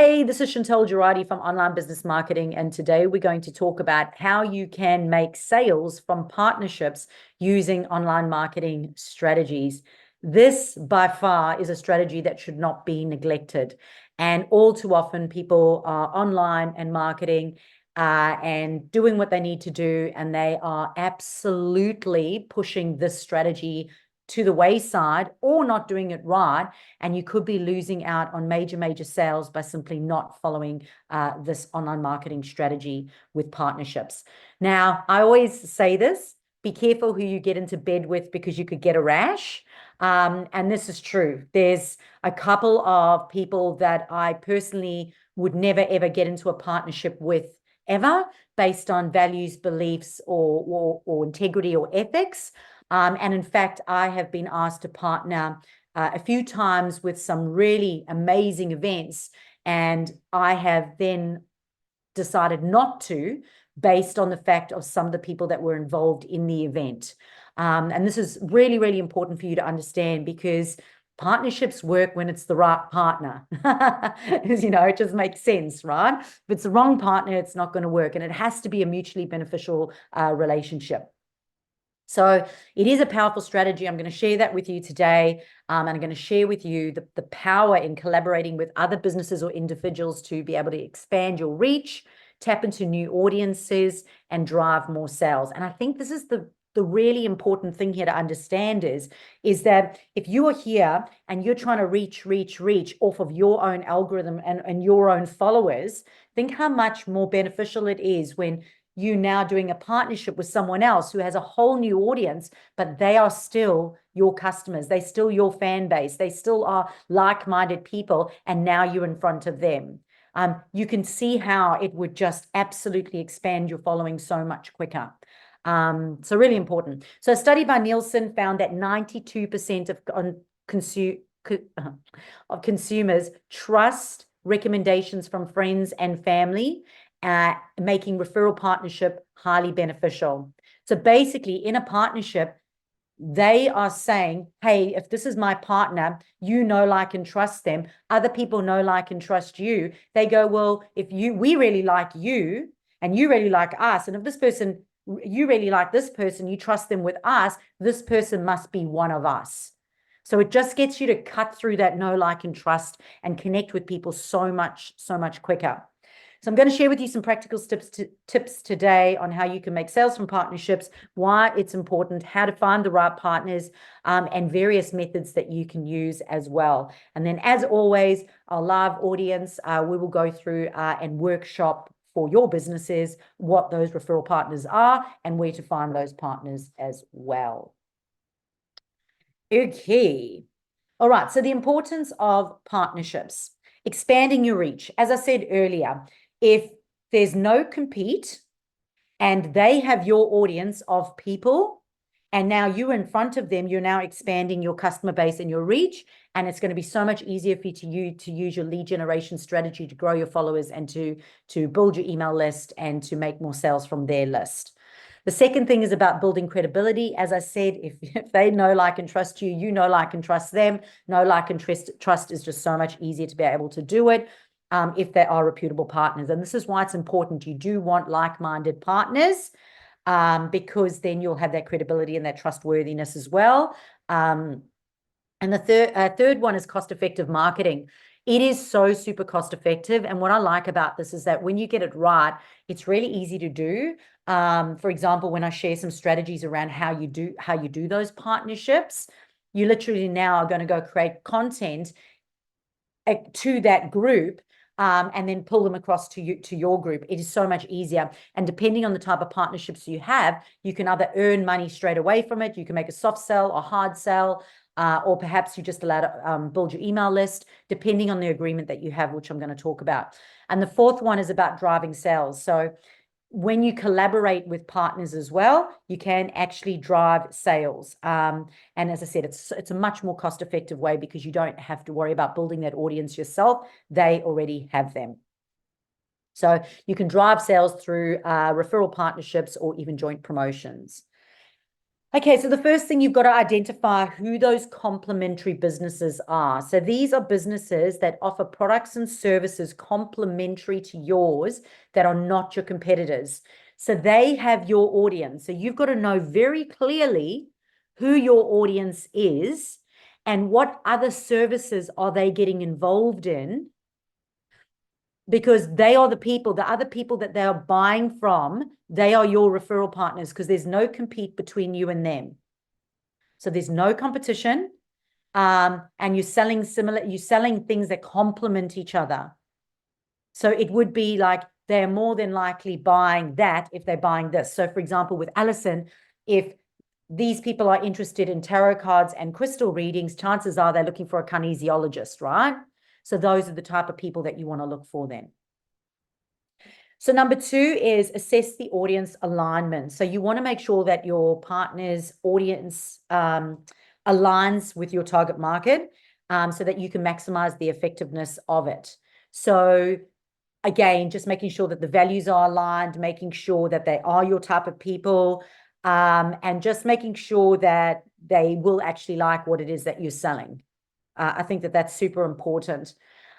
Hey, this is Chantal Gerardy from Online Business Marketing, and today we're going to talk about how you can make sales from partnerships using online marketing strategies. This, by far, is a strategy that should not be neglected. And all too often, people are online and marketing and doing what they need to do, and they are absolutely pushing this strategy to the wayside or not doing it right, and you could be losing out on major sales by simply not following this online marketing strategy with partnerships. Now, I always say this: be careful who you get into bed with, because you could get a rash. And this is true. There's a couple of people that I personally would never ever get into a partnership with ever, based on values, beliefs, or integrity or ethics. And in fact, I have been asked to partner a few times with some really amazing events, and I have then decided not to, based on the fact of some of the people that were involved in the event. And this is really important for you to understand, because partnerships work when it's the right partner. It just makes sense, right? If it's the wrong partner, it's not going to work, and it has to be a mutually beneficial relationship. So it is a powerful strategy. I'm going to share that with you today. And I'm going to share with you the power in collaborating with other businesses or individuals to be able to expand your reach, tap into new audiences, and drive more sales. And I think this is the really important thing here to understand is that if you are here and you're trying to reach off of your own algorithm and your own followers, think how much more beneficial it is when you now doing a partnership with someone else who has a whole new audience, but they are still your customers. They still your fan base. They still are like-minded people, and now you're in front of them. You can see how it would just absolutely expand your following so much quicker. So really important. So a study by Nielsen found that 92% of consumers trust recommendations from friends and family, making referral partnership highly beneficial. So basically, in a partnership, they are saying, hey, if this is my partner, you know, like, and trust them. Other people know, like, and trust you. They go, well, we really like you and you really like us. And if this person, you really like this person, you trust them with us, this person must be one of us. So it just gets you to cut through that know, like, and trust and connect with people so much quicker. So I'm going to share with you some practical tips today on how you can make sales from partnerships, why it's important, how to find the right partners, and various methods that you can use as well. And then, as always, our live audience, we will go through and workshop for your businesses what those referral partners are and where to find those partners as well. Okay. All right. So the importance of partnerships, expanding your reach. As I said earlier, if there's no compete and they have your audience of people, and now you're in front of them, you're now expanding your customer base and your reach, and it's going to be so much easier for you to use your lead generation strategy to grow your followers and to build your email list and to make more sales from their list. The second thing is about building credibility. As I said, if they know, like, and trust you, you know, like, and trust them. Know, like, and trust is just so much easier to be able to do it if they are reputable partners. And this is why it's important. You do want like-minded partners, because then you'll have that credibility and that trustworthiness as well. And the third one is cost-effective marketing. It is so super cost-effective. And what I like about this is that when you get it right, it's really easy to do. For example, when I share some strategies around how you do those partnerships, you literally now are going to go create content to that group, and then pull them across to your group. It is so much easier. And depending on the type of partnerships you have, you can either earn money straight away from it, you can make a soft sell or hard sell, or perhaps you just allow to build your email list, depending on the agreement that you have, which I'm going to talk about. And the fourth one is about driving sales. So when you collaborate with partners as well, you can actually drive sales. And as I said, it's a much more cost-effective way, because you don't have to worry about building that audience yourself. They already have them. So you can drive sales through referral partnerships or even joint promotions. Okay, so the first thing you've got to identify who those complementary businesses are. So these are businesses that offer products and services complementary to yours that are not your competitors. So they have your audience. So you've got to know very clearly who your audience is and what other services are they getting involved in, because they are the other people that they are buying from, they are your referral partners, because there's no compete between you and them. So there's no competition. And you're selling things that complement each other. So it would be like they're more than likely buying that if they're buying this. So for example, with Alison, if these people are interested in tarot cards and crystal readings, chances are they're looking for a kinesiologist, right? So those are the type of people that you want to look for then. So number 2 is assess the audience alignment. So you want to make sure that your partner's audience aligns with your target market, so that you can maximize the effectiveness of it. So again, just making sure that the values are aligned, making sure that they are your type of people, and just making sure that they will actually like what it is that you're selling. I think that that's super important.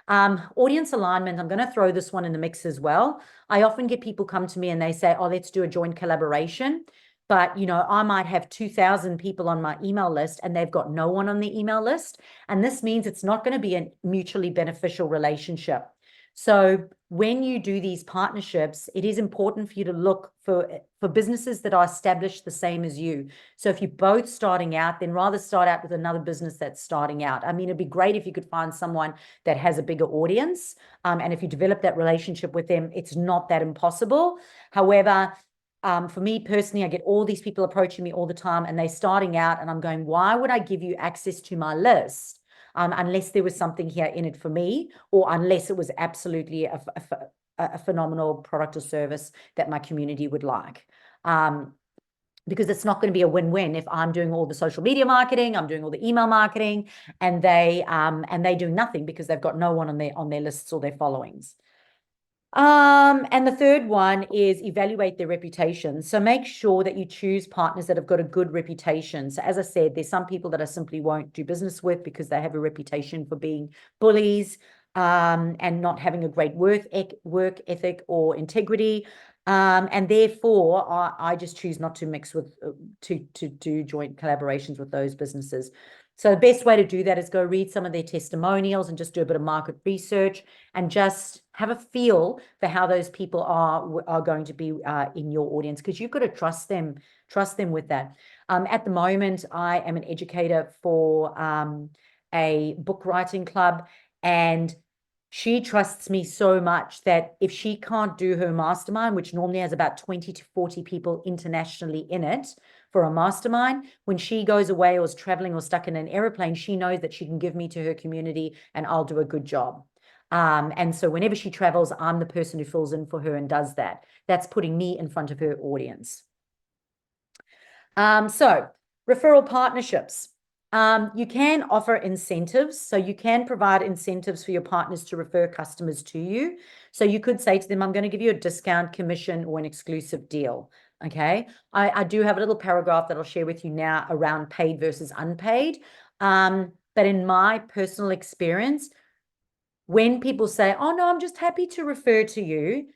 Audience alignment, I'm going to throw this one in the mix as well. I often get people come to me and they say, oh, let's do a joint collaboration. But, I might have 2,000 people on my email list and they've got no one on the email list. And this means it's not going to be a mutually beneficial relationship. So when you do these partnerships, it is important for you to look for businesses that are established the same as you. So if you're both starting out, then rather start out with another business that's starting out. I mean, it'd be great if you could find someone that has a bigger audience. And if you develop that relationship with them, it's not that impossible. However, for me personally, I get all these people approaching me all the time and they're starting out and I'm going, why would I give you access to my list? Unless there was something here in it for me, or unless it was absolutely a phenomenal product or service that my community would like. Because it's not going to be a win-win if I'm doing all the social media marketing, I'm doing all the email marketing, and they do nothing because they've got no one on their lists or their followings. And the third one is evaluate their reputation. So make sure that you choose partners that have got a good reputation. So as I said, there's some people that I simply won't do business with because they have a reputation for being bullies, and not having a great work ethic or integrity. And therefore, I just choose not to mix with, to do joint collaborations with those businesses. So the best way to do that is go read some of their testimonials and just do a bit of market research and just have a feel for how those people are going to be in your audience, because you've got to trust them with that. At the moment, I am an educator for a book writing club, and she trusts me so much that if she can't do her mastermind, which normally has about 20 to 40 people internationally in it for a mastermind, when she goes away or is traveling or stuck in an airplane, she knows that she can give me to her community and I'll do a good job. And so whenever she travels, I'm the person who fills in for her and does that. That's putting me in front of her audience. So referral partnerships. You can offer incentives. So you can provide incentives for your partners to refer customers to you. So you could say to them, I'm going to give you a discount, commission, or an exclusive deal. Okay. I do have a little paragraph that I'll share with you now around paid versus unpaid. But in my personal experience, when people say, oh no, I'm just happy to refer to you,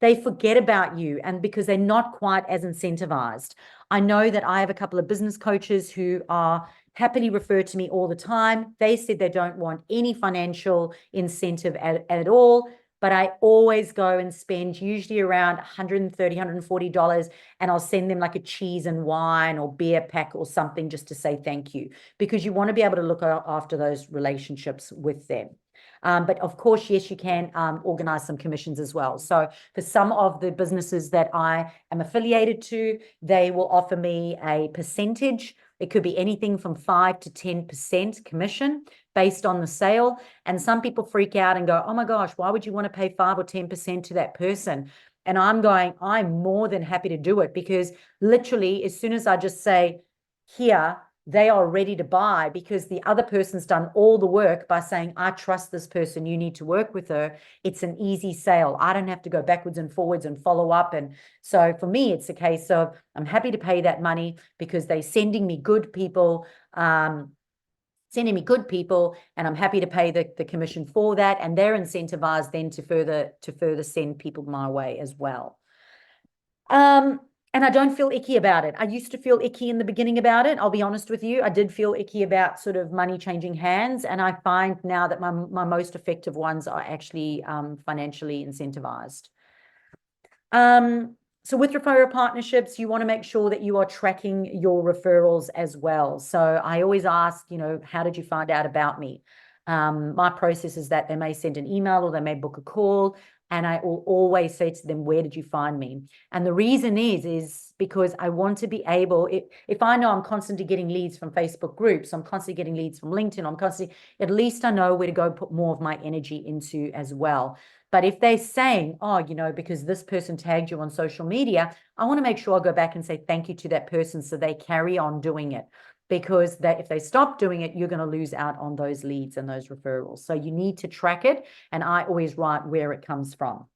they forget about you, and because they're not quite as incentivized. I know that I have a couple of business coaches who are happily referred to me all the time. They said they don't want any financial incentive at all, but I always go and spend usually around $130, $140, and I'll send them like a cheese and wine or beer pack or something just to say thank you, because you want to be able to look after those relationships with them. But of course, yes, you can organize some commissions as well. So for some of the businesses that I am affiliated to, they will offer me a percentage. It could be anything from 5 to 10% commission based on the sale. And some people freak out and go, oh my gosh, why would you want to pay 5 or 10% to that person? And I'm going, I'm more than happy to do it, because literally as soon as I just say, here, they are ready to buy because the other person's done all the work by saying, I trust this person, you need to work with her. It's an easy sale. I don't have to go backwards and forwards and follow up. And so for me, it's a case of I'm happy to pay that money because they're sending me good people, and I'm happy to pay the commission for that. And they're incentivized then to further send people my way as well. And I don't feel icky about it. I used to feel icky in the beginning about it. I'll be honest with you. I did feel icky about sort of money changing hands. And I find now that my most effective ones are actually financially incentivized. So with referral partnerships, you want to make sure that you are tracking your referrals as well. So I always ask, how did you find out about me? My process is that they may send an email or they may book a call. And I will always say to them, where did you find me? And the reason is because I want to be able, if I know I'm constantly getting leads from Facebook groups, I'm constantly getting leads from LinkedIn, at least I know where to go put more of my energy into as well. But if they're saying, oh, because this person tagged you on social media, I want to make sure I go back and say thank you to that person so they carry on doing it. Because if they stop doing it, you're going to lose out on those leads and those referrals. So you need to track it. And I always write where it comes from.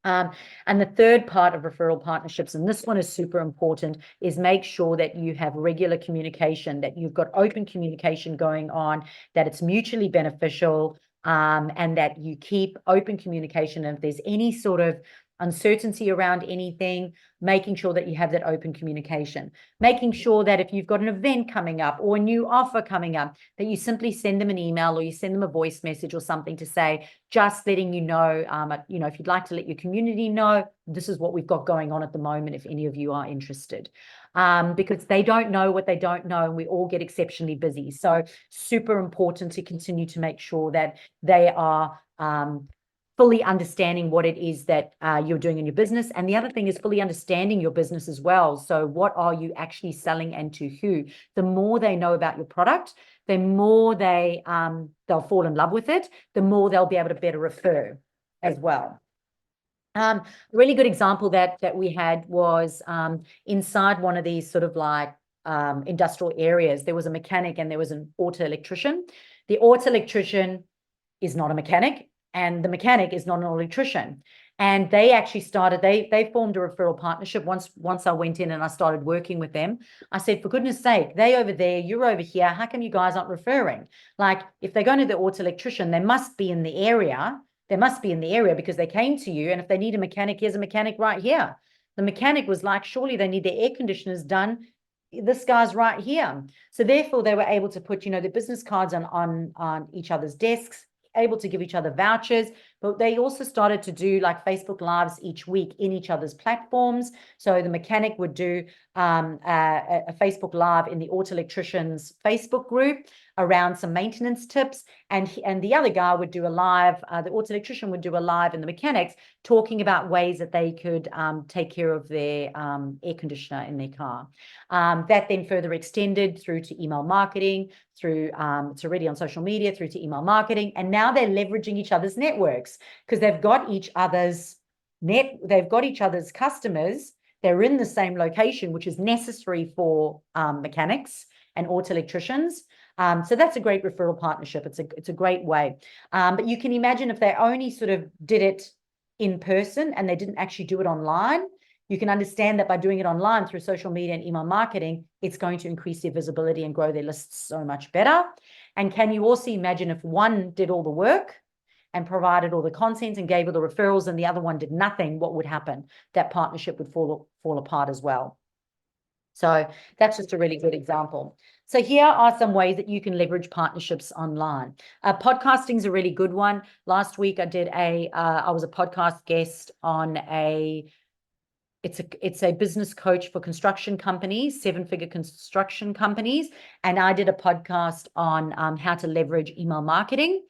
And the third part of referral partnerships, and this one is super important, is make sure that you have regular communication, that you've got open communication going on, that it's mutually beneficial, and that you keep open communication. And if there's any sort of uncertainty around anything, making sure that you have that open communication, making sure that if you've got an event coming up or a new offer coming up, that you simply send them an email or you send them a voice message or something to say, just letting you know, if you'd like to let your community know, this is what we've got going on at the moment, if any of you are interested. Because they don't know what they don't know, and we all get exceptionally busy. So super important to continue to make sure that they are fully understanding what it is that you're doing in your business. And the other thing is fully understanding your business as well. So what are you actually selling and to who? The more they know about your product, the more they'll fall in love with it, the more they'll be able to better refer as well. A really good example that we had was inside one of these sort of like industrial areas. There was a mechanic and there was an auto electrician. The auto electrician is not a mechanic, and the mechanic is not an electrician. And they actually they formed a referral partnership. Once I went in and I started working with them, I said, for goodness sake, they over there, you're over here. How come you guys aren't referring? Like, if they're going to the auto electrician, they must be in the area. They must be in the area because they came to you. And if they need a mechanic, here's a mechanic right here. The mechanic was like, surely they need their air conditioners done. This guy's right here. So therefore, they were able to put, the business cards on each other's desks, able to give each other vouchers, but they also started to do like Facebook Lives each week in each other's platforms. So the mechanic would do a Facebook Live in the auto electrician's Facebook group around some maintenance tips, and the other guy would do a live, the auto electrician would do a live in the mechanics talking about ways that they could take care of their air conditioner in their car. That then further extended through to email marketing, through it's already on social media, through to email marketing, and now they're leveraging each other's networks because they've got each other's customers. They're in the same location, which is necessary for mechanics and auto electricians. So that's a great referral partnership. It's a great way. But you can imagine if they only sort of did it in person and they didn't actually do it online, you can understand that by doing it online through social media and email marketing, it's going to increase their visibility and grow their lists so much better. And can you also imagine if one did all the work and provided all the content and gave all the referrals and the other one did nothing, what would happen? That partnership would fall apart as well. So that's just a really good example. So here are some ways that you can leverage partnerships online. Podcasting is a really good one. Last week I was a podcast guest on it's a business coach for construction companies, 7-figure construction companies. And I did a podcast on how to leverage email marketing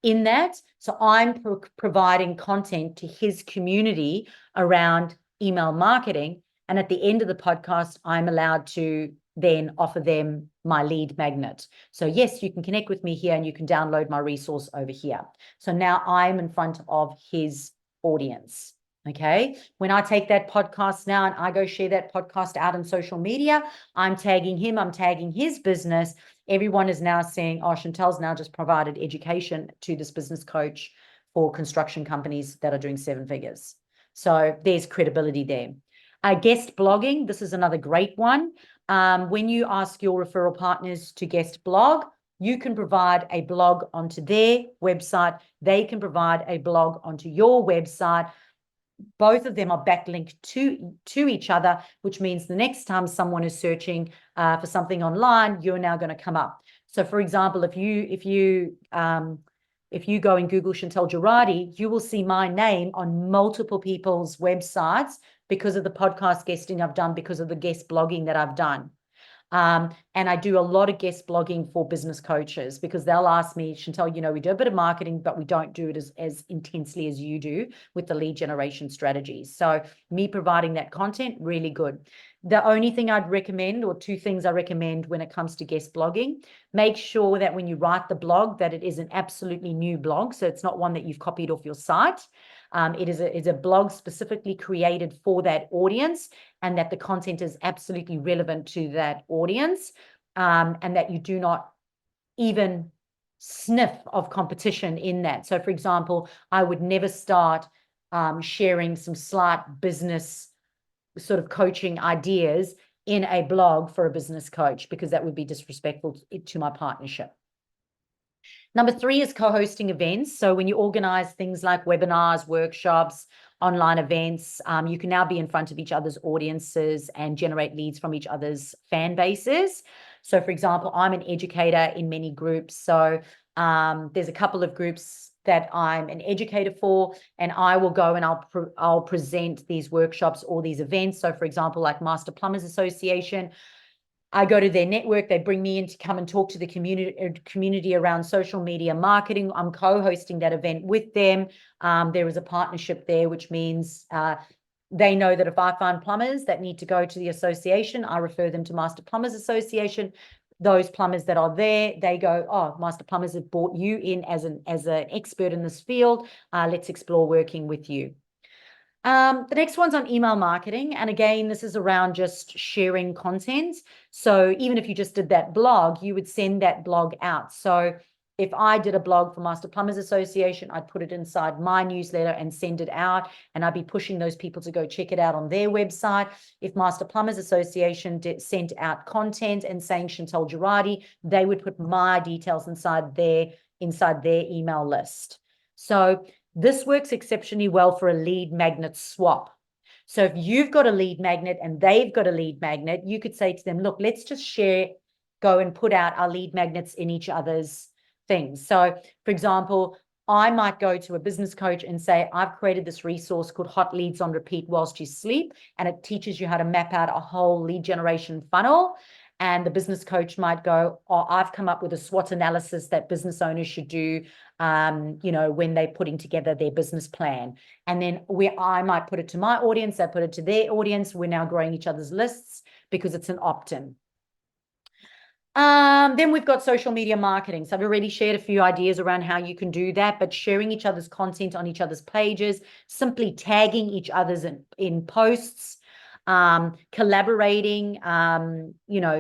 in that. So I'm providing content to his community around email marketing. And at the end of the podcast, I'm allowed to then offer them my lead magnet. So yes, you can connect with me here and you can download my resource over here. So now I'm in front of his audience. Okay. When I take that podcast now and I go share that podcast out on social media, I'm tagging him, I'm tagging his business. Everyone is now saying, oh, Chantal's now just provided education to this business coach for construction companies that are doing 7 figures. So there's credibility there. Guest blogging, this is another great one. When you ask your referral partners to guest blog, you can provide a blog onto their website. They can provide a blog onto your website. Both of them are backlinked to each other, which means the next time someone is searching for something online, you're now going to come up. So, for example, if you go and Google Chantal Gerardy, you will see my name on multiple people's websites because of the podcast guesting I've done, because of the guest blogging that I've done. And I do a lot of guest blogging for business coaches because they'll ask me, Chantal, we do a bit of marketing, but we don't do it as intensely as you do with the lead generation strategies. So me providing that content, really good. The only thing I'd recommend, or 2 things I recommend when it comes to guest blogging, make sure that when you write the blog that it is an absolutely new blog. So it's not one that you've copied off your site. It is a blog specifically created for that audience, and that the content is absolutely relevant to that audience, and that you do not even sniff of competition in that. So, for example, I would never start sharing some slight business sort of coaching ideas in a blog for a business coach, because that would be disrespectful to my partnership. Number 3 is co-hosting events. So when you organize things like webinars, workshops, online events, you can now be in front of each other's audiences and generate leads from each other's fan bases. So, for example, I'm an educator in many groups. So there's a couple of groups that I'm an educator for, and I will go and I'll present these workshops or these events. So, for example, like Master Plumbers Association, I go to their network, they bring me in to come and talk to the community around social media marketing. I'm co-hosting that event with them. There is a partnership there, which means they know that if I find plumbers that need to go to the association, I refer them to Master Plumbers Association. Those plumbers that are there, they go, oh, Master Plumbers have brought you in as an expert in this field. Let's explore working with you. The next one's on email marketing. And again, this is around just sharing content. So even if you just did that blog, you would send that blog out. So if I did a blog for Master Plumbers Association, I'd put it inside my newsletter and send it out, and I'd be pushing those people to go check it out on their website. If Master Plumbers Association sent out content and saying Chantal Gerardy, they would put my details inside their email list. So this works exceptionally well for a lead magnet swap. So if you've got a lead magnet and they've got a lead magnet, you could say to them, look, let's just go and put out our lead magnets in each other's things. So, for example, I might go to a business coach and say, I've created this resource called Hot Leads on Repeat Whilst You Sleep, and it teaches you how to map out a whole lead generation funnel. And the business coach might go, oh, I've come up with a SWOT analysis that business owners should do, when they're putting together their business plan. And then I might put it to my audience, they put it to their audience. We're now growing each other's lists because it's an opt-in. Then we've got social media marketing. So I've already shared a few ideas around how you can do that, but sharing each other's content on each other's pages, simply tagging each other's in posts, collaborating,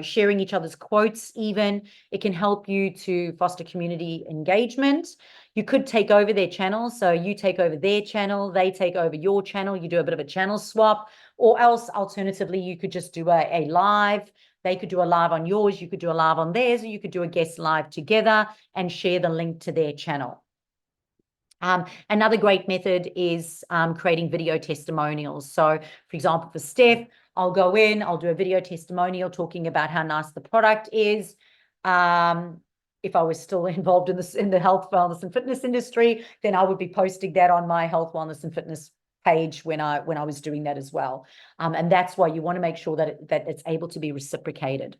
sharing each other's quotes even. It can help you to foster community engagement. You could take over their channel. So you take over their channel, they take over your channel, you do a bit of a channel swap, or else alternatively, you could just do a live. They could do a live on yours, you could do a live on theirs, or you could do a guest live together and share the link to their channel. Another great method is creating video testimonials. So, for example, for Steph, I'll go in, I'll do a video testimonial talking about how nice the product is. If I was still involved in the health, wellness, and fitness industry, then I would be posting that on my health, wellness, and fitness page when I was doing that as well. And that's why you want to make sure that it's able to be reciprocated.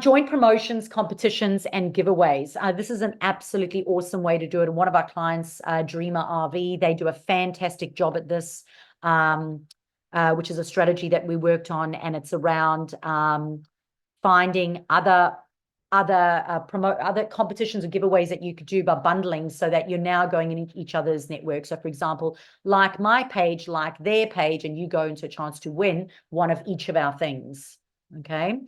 Joint promotions, competitions, and giveaways. This is an absolutely awesome way to do it. And one of our clients, Dreamer RV, they do a fantastic job at this, which is a strategy that we worked on, and it's around finding other other competitions or giveaways that you could do by bundling, so that you're now going in each other's network. So for example, like my page, like their page, and you go into a chance to win one of each of our things. Okay.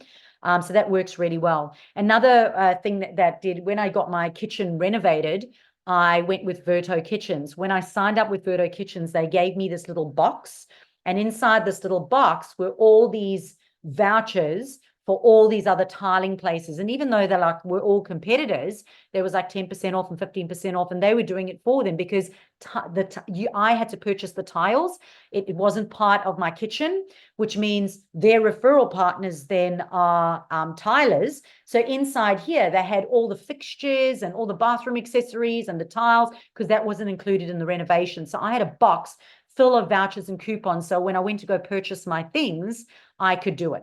So that works really well. Another thing that did, when I got my kitchen renovated, I went with Verto Kitchens. When I signed up with Verto Kitchens, they gave me this little box, and inside this little box were all these vouchers for all these other tiling places. And even though we're all competitors, there was like 10% off and 15% off, and they were doing it for them because I had to purchase the tiles. It wasn't part of my kitchen, which means their referral partners then are tilers. So inside here, they had all the fixtures and all the bathroom accessories and the tiles, because that wasn't included in the renovation. So I had a box full of vouchers and coupons. So when I went to go purchase my things, I could do it.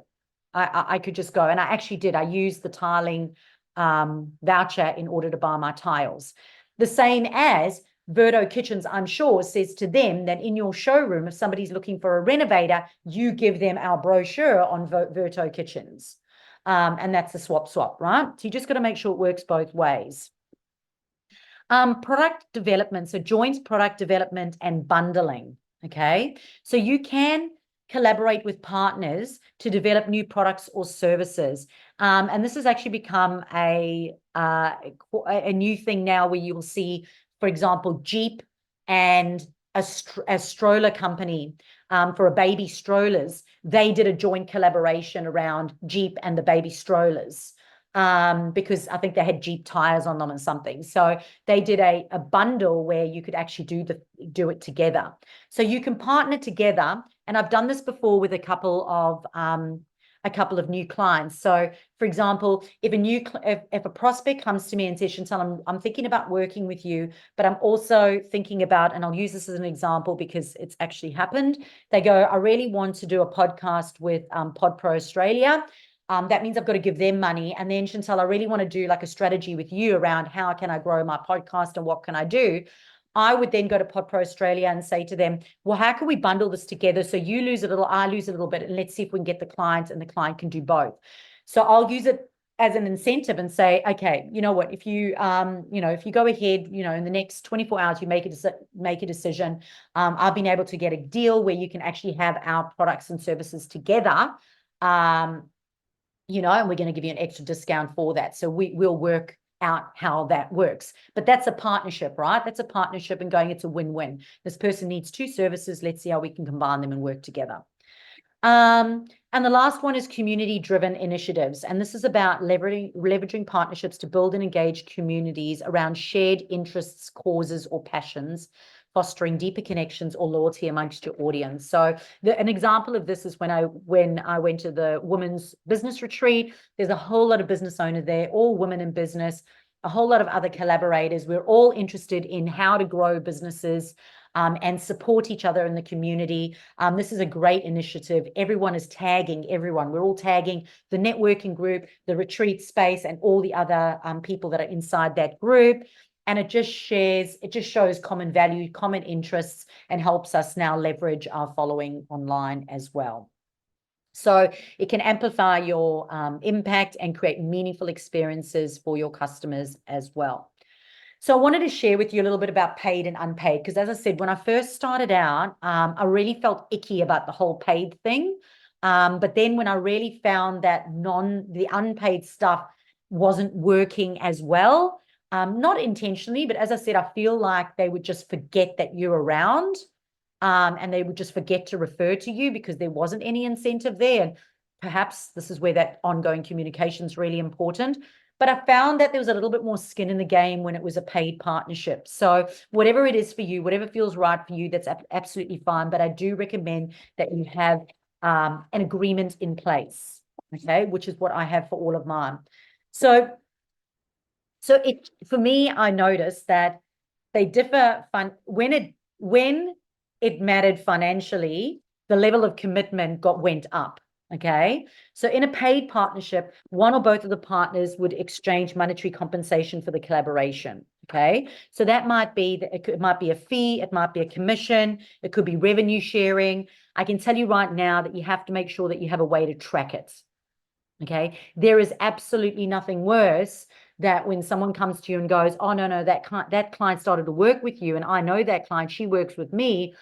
I could just go, and I actually did. I used the tiling voucher in order to buy my tiles. The same as Verto Kitchens, I'm sure, says to them that in your showroom, if somebody's looking for a renovator, you give them our brochure on Verto Kitchens. And that's the swap, right? So you just got to make sure it works both ways. Product development, so joint product development and bundling, okay? So you can collaborate with partners to develop new products or services. And this has actually become a new thing now, where you will see, for example, Jeep and a stroller company for a baby strollers. They did a joint collaboration around Jeep and the baby strollers, because I think they had Jeep tires on them and something. So they did a bundle where you could actually do it together. So you can partner together. And I've done this before with a couple of new clients. So for example, if a prospect comes to me and says, Chantal, I'm thinking about working with you, but I'm also thinking about, and I'll use this as an example because it's actually happened. They go, I really want to do a podcast with PodPro Australia. That means I've got to give them money. And then, Chantal, I really want to do like a strategy with you around how can I grow my podcast and what can I do? I would then go to PodPro Australia and say to them, well, how can we bundle this together? So you lose a little, I lose a little bit, and let's see if we can get the client, and the client can do both. So I'll use it as an incentive and say, okay, you know what, if you go ahead, in the next 24 hours, you make a decision. I've been able to get a deal where you can actually have our products and services together. And we're going to give you an extra discount for that. So we'll work out how that works. But that's a partnership, right? That's a partnership, and going, it's a win-win. This person needs two services. Let's see how we can combine them and work together. And the last one is community-driven initiatives. And this is about leveraging partnerships to build and engage communities around shared interests, causes, or passions, fostering deeper connections or loyalty amongst your audience. So an example of this is when I went to the women's business retreat. There's a whole lot of business owners there, all women in business, a whole lot of other collaborators. We're all interested in how to grow businesses and support each other in the community. This is a great initiative. Everyone is tagging everyone. We're all tagging the networking group, the retreat space, and all the other people that are inside that group. And it just shows common value, common interests, and helps us now leverage our following online as well. So it can amplify your impact and create meaningful experiences for your customers as well. So I wanted to share with you a little bit about paid and unpaid, because as I said, when I first started out, I really felt icky about the whole paid thing. But then when I really found that the unpaid stuff wasn't working as well, not intentionally, but as I said, I feel like they would just forget that you're around, and they would just forget to refer to you because there wasn't any incentive there. And perhaps this is where that ongoing communication is really important. But I found that there was a little bit more skin in the game when it was a paid partnership. So whatever it is for you, whatever feels right for you, that's absolutely fine. But I do recommend that you have an agreement in place, okay, which is what I have for all of mine. So for me, I noticed that they differ when it mattered financially, the level of commitment went up. Okay. So in a paid partnership, one or both of the partners would exchange monetary compensation for the collaboration. Okay. So that might be, it might be a fee, it might be a commission, it could be revenue sharing. I can tell you right now that you have to make sure that you have a way to track it. Okay. There is absolutely nothing worse that when someone comes to you and goes, oh, no, that client started to work with you. And I know that client, she works with me.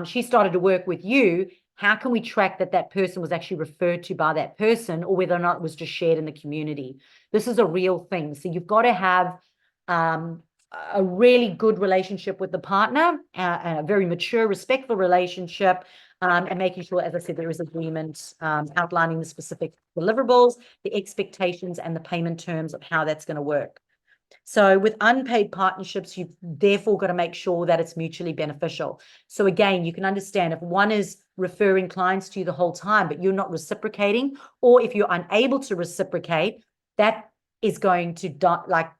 She started to work with you. How can we track that that person was actually referred to by that person, or whether or not it was just shared in the community? This is a real thing. So you've got to have a really good relationship with the partner, a very mature, respectful relationship, and making sure, as I said, there is agreement outlining the specific deliverables, the expectations, and the payment terms of how that's going to work. So with unpaid partnerships, you've therefore got to make sure that it's mutually beneficial. So again, you can understand if one is referring clients to you the whole time, but you're not reciprocating, or if you're unable to reciprocate, that is going to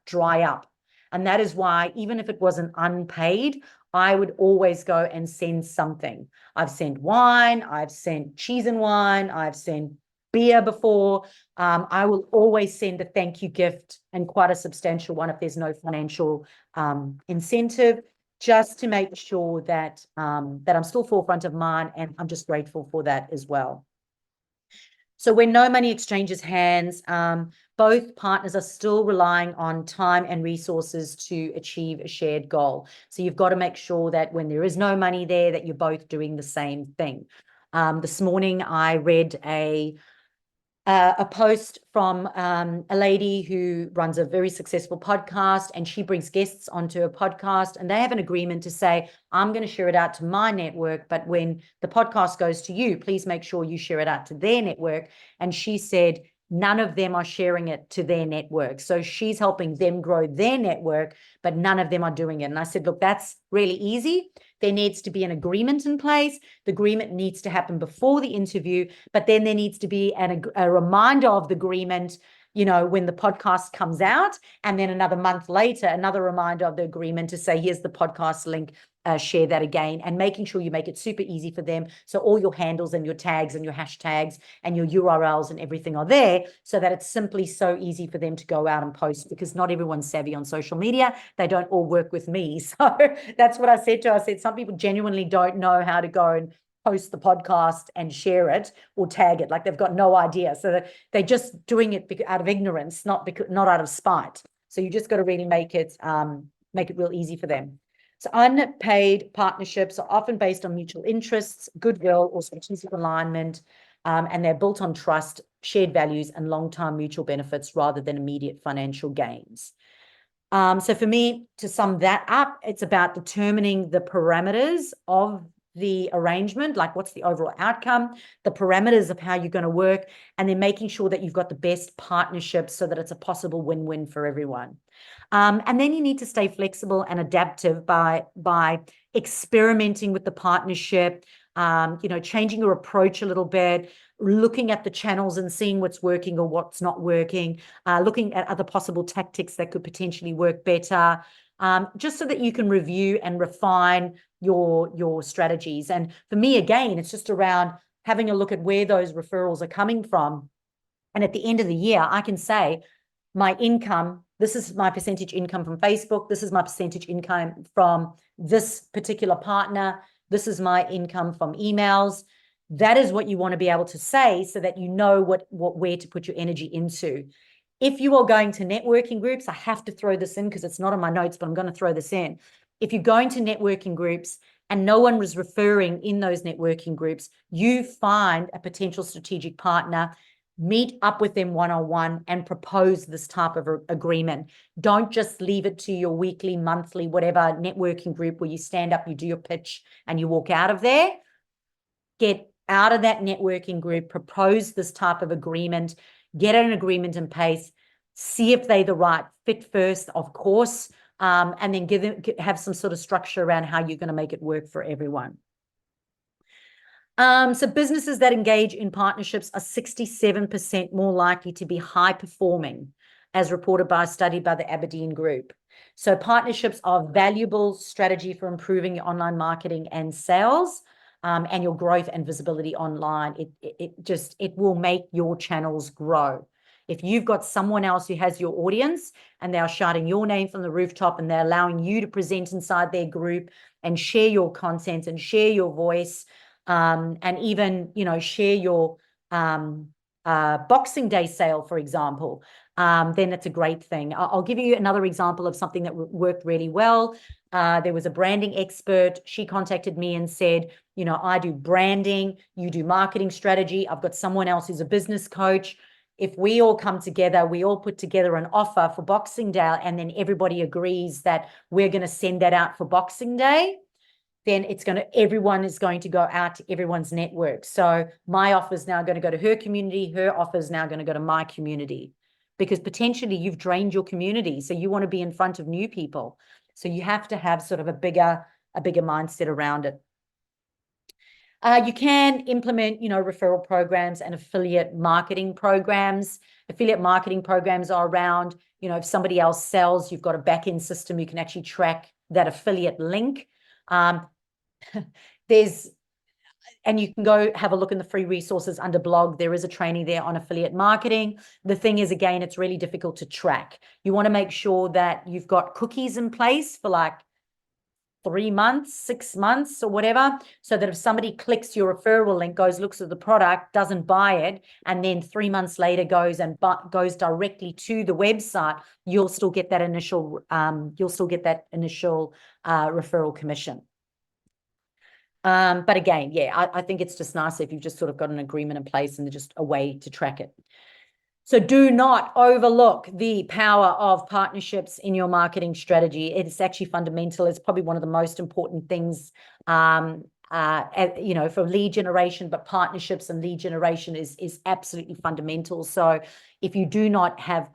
dry up. And that is why, even if it wasn't unpaid, I would always go and send something. I've sent wine, I've sent cheese and wine, I've sent beer before. I will always send a thank you gift, and quite a substantial one if there's no financial incentive, just to make sure that that I'm still forefront of mind, and I'm just grateful for that as well. So when no money exchanges hands, both partners are still relying on time and resources to achieve a shared goal. So you've got to make sure that when there is no money there, that you're both doing the same thing. This morning, I read a post from a lady who runs a very successful podcast, and she brings guests onto a podcast, and they have an agreement to say, I'm going to share it out to my network, but when the podcast goes to you, please make sure you share it out to their network. And she said none of them are sharing it to their network. So she's helping them grow their network, but none of them are doing it. And I said, look, that's really easy. There needs to be an agreement in place. The agreement needs to happen before the interview, but then there needs to be a reminder of the agreement, when the podcast comes out, and then another month later, another reminder of the agreement to say, here's the podcast link, share that again, and making sure you make it super easy for them. So all your handles and your tags and your hashtags and your URLs and everything are there, so that it's simply so easy for them to go out and post, because not everyone's savvy on social media. They don't all work with me. So that's what I said to her. I said, some people genuinely don't know how to go and post the podcast and share it or tag it. Like, they've got no idea. So they're just doing it out of ignorance, not out of spite. So you just got to really make it real easy for them. So unpaid partnerships are often based on mutual interests, goodwill, or strategic alignment, and they're built on trust, shared values, and long-term mutual benefits rather than immediate financial gains. So for me, to sum that up, it's about determining the parameters of the arrangement, like what's the overall outcome, the parameters of how you're going to work, and then making sure that you've got the best partnerships so that it's a possible win-win for everyone. And then you need to stay flexible and adaptive by experimenting with the partnership, changing your approach a little bit, looking at the channels and seeing what's working or what's not working, looking at other possible tactics that could potentially work better, just so that you can review and refine your strategies. And for me, again, it's just around having a look at where those referrals are coming from. And at the end of the year, I can say, my income, this is my percentage income from Facebook, this is my percentage income from this particular partner, this is my income from emails. That is what you want to be able to say, so that you know where to put your energy into. If you are going to networking groups, I have to throw this in because it's not on my notes, but I'm going to throw this in. If you're going to networking groups and no one was referring in those networking groups, you find a potential strategic partner, meet up with them one-on-one and propose this type of agreement. Don't just leave it to your weekly, monthly, whatever networking group where you stand up, you do your pitch, and you walk out of there. Get out of that networking group, propose this type of agreement, get an agreement in place, see if they're the right fit first, of course, and then have some sort of structure around how you're going to make it work for everyone. So businesses that engage in partnerships are 67% more likely to be high performing, as reported by a study by the Aberdeen Group. So partnerships are a valuable strategy for improving your online marketing and sales, and your growth and visibility online. It will make your channels grow. If you've got someone else who has your audience and they are shouting your name from the rooftop and they're allowing you to present inside their group and share your content and share your voice, and even, share your Boxing Day sale, for example, then it's a great thing. I'll give you another example of something that worked really well. There was a branding expert. She contacted me and said, you know, I do branding, you do marketing strategy. I've got someone else who's a business coach. If we all come together, we all put together an offer for Boxing Day, and then everybody agrees that we're going to send that out for Boxing Day, then everyone is going to go out to everyone's network. So my offer is now going to go to her community. Her offer is now going to go to my community, because potentially you've drained your community. So you want to be in front of new people. So you have to have sort of a bigger mindset around it. You can implement, you know, referral programs and affiliate marketing programs. Affiliate marketing programs are around, you know, if somebody else sells, you've got a back-end system, you can actually track that affiliate link. And you can go have a look in the free resources under blog. There is a training there on affiliate marketing. The thing is, again, it's really difficult to track. You want to make sure that you've got cookies in place for like 3 months, 6 months, or whatever, so that if somebody clicks your referral link, looks at the product, doesn't buy it, and then 3 months later goes directly to the website, you'll still get that initial referral commission. But again, yeah, I think it's just nice if you've just sort of got an agreement in place and just a way to track it. So do not overlook the power of partnerships in your marketing strategy. It's actually fundamental. It's probably one of the most important things, you know, for lead generation, but partnerships and lead generation is absolutely fundamental. So if you do not have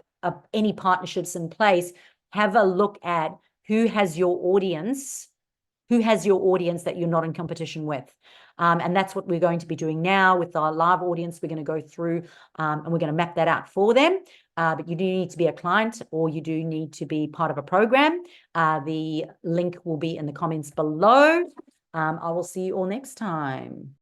any partnerships in place, have a look at who has your audience that you're not in competition with. And that's what we're going to be doing now with our live audience. We're going to go through and we're going to map that out for them. But you do need to be a client, or you do need to be part of a program. The link will be in the comments below. I will see you all next time.